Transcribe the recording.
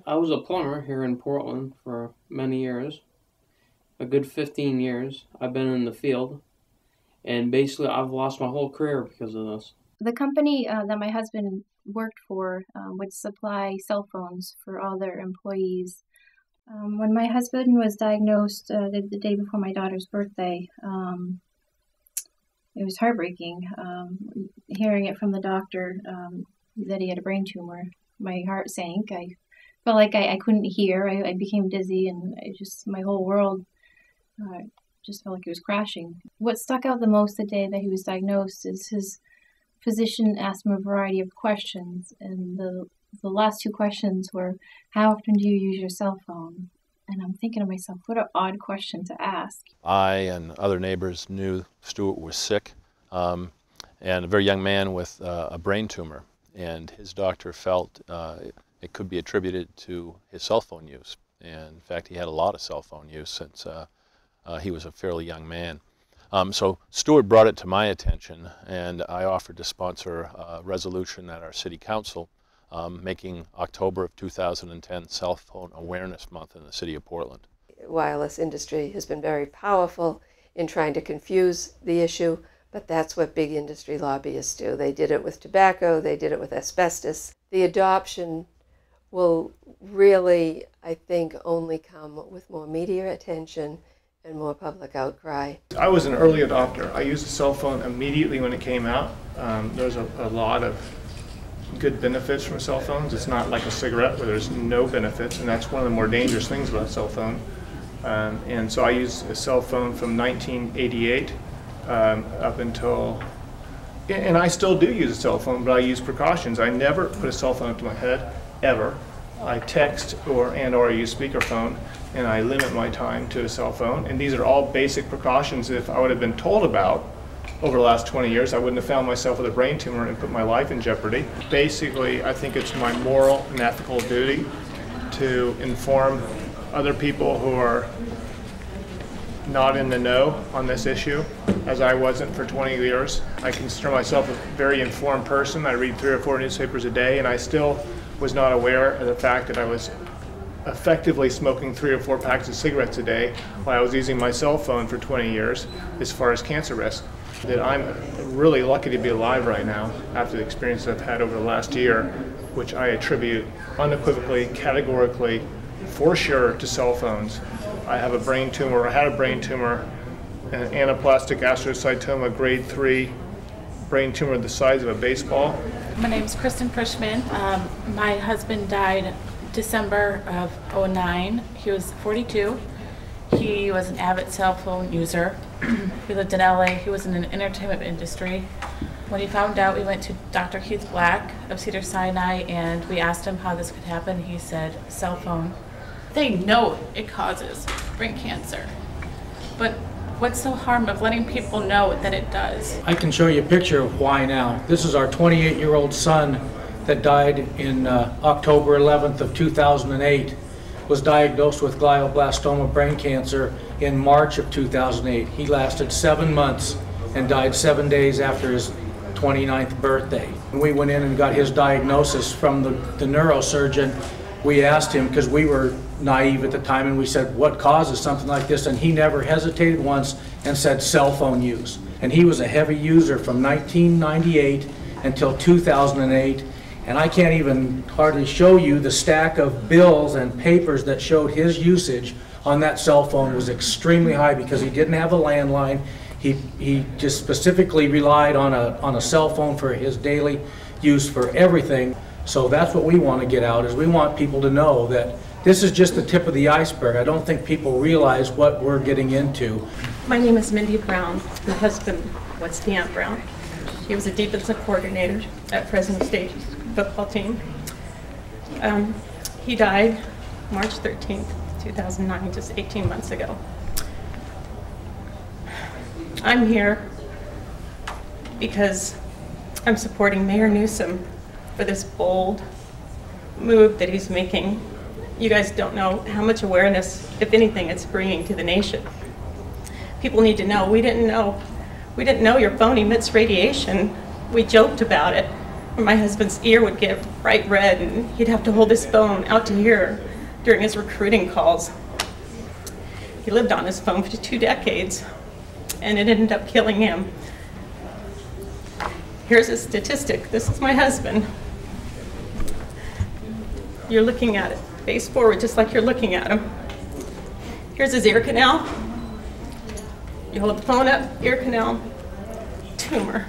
I was a plumber here in Portland for many years, a good 15 years. I've been in the field, and basically I've lost my whole career because of this. The company that my husband worked for would supply cell phones for all their employees. When my husband was diagnosed the day before my daughter's birthday, it was heartbreaking. Hearing it from the doctor that he had a brain tumor, my heart sank. I felt like I couldn't hear. I became dizzy, and my whole world just felt like it was crashing. What stuck out the most the day that he was diagnosed is his physician asked him a variety of questions, and the last two questions were, how often do you use your cell phone? And I'm thinking to myself, what an odd question to ask. I and other neighbors knew Stuart was sick, and a very young man with a brain tumor, and his doctor felt it could be attributed to his cell phone use. And in fact, he had a lot of cell phone use since he was a fairly young man. So Stuart brought it to my attention, and I offered to sponsor a resolution at our city council making October of 2010 Cell Phone Awareness Month in the city of Portland. Wireless industry has been very powerful in trying to confuse the issue, but that's what big industry lobbyists do. They did it with tobacco, they did it with asbestos. The adoption will really, I think, only come with more media attention and more public outcry. I was an early adopter. I used a cell phone immediately when it came out. There's a lot of good benefits from cell phones. It's not like a cigarette where there's no benefits, and that's one of the more dangerous things about a cell phone. And so I used a cell phone from 1988 up until, and I still do use a cell phone, but I use precautions. I never put a cell phone up to my head, ever. I text or I use speakerphone, and I limit my time to a cell phone. And these are all basic precautions that if I would have been told about over the last 20 years, I wouldn't have found myself with a brain tumor and put my life in jeopardy. Basically, I think it's my moral and ethical duty to inform other people who are not in the know on this issue, as I wasn't for 20 years. I consider myself a very informed person. I read 3 or 4 newspapers a day, and I still was not aware of the fact that I was effectively smoking 3 or 4 packs of cigarettes a day while I was using my cell phone for 20 years as far as cancer risk. That I'm really lucky to be alive right now after the experience I've had over the last year, which I attribute unequivocally, categorically, for sure to cell phones. I have a brain tumor, I had a brain tumor, an anaplastic astrocytoma grade 3 brain tumor the size of a baseball. My name is Kristen Frischman. My husband died December of '09. He was 42. He was an avid cell phone user. He lived in LA. He was in an entertainment industry. When he found out, we went to Dr. Keith Black of Cedars-Sinai, and we asked him how this could happen. He said, cell phone. They know it causes brain cancer, but what's the harm of letting people know that it does? I can show you a picture of why now. This is our 28-year-old son that died in October 11th of 2008. Was diagnosed with glioblastoma brain cancer in March of 2008. He lasted 7 months and died 7 days after his 29th birthday. We went in and got his diagnosis from the neurosurgeon. We asked him, because we were naive at the time, and we said, what causes something like this? And he never hesitated once and said cell phone use. And he was a heavy user from 1998 until 2008. And I can't even hardly show you the stack of bills and papers that showed his usage on that cell phone was extremely high because he didn't have a landline. He just specifically relied on a cell phone for his daily use for everything. So that's what we want to get out, is we want people to know that this is just the tip of the iceberg. I don't think people realize what we're getting into. My name is Mindy Brown. My husband was Dan Brown. He was a defensive coordinator at Fresno State football team. He died March 13th, 2009, just 18 months ago. I'm here because I'm supporting Mayor Newsom for this bold move that he's making. You guys don't know how much awareness, if anything, it's bringing to the nation. People need to know. We didn't know your phone emits radiation. We joked about it, My husband's ear would get bright red, and he'd have to hold his phone out to here during his recruiting calls. He lived on his phone for 2 decades, and it ended up killing him. Here's a statistic. This is my husband. You're looking at it face forward, just like you're looking at him. Here's his ear canal. You hold the phone up, ear canal, tumor.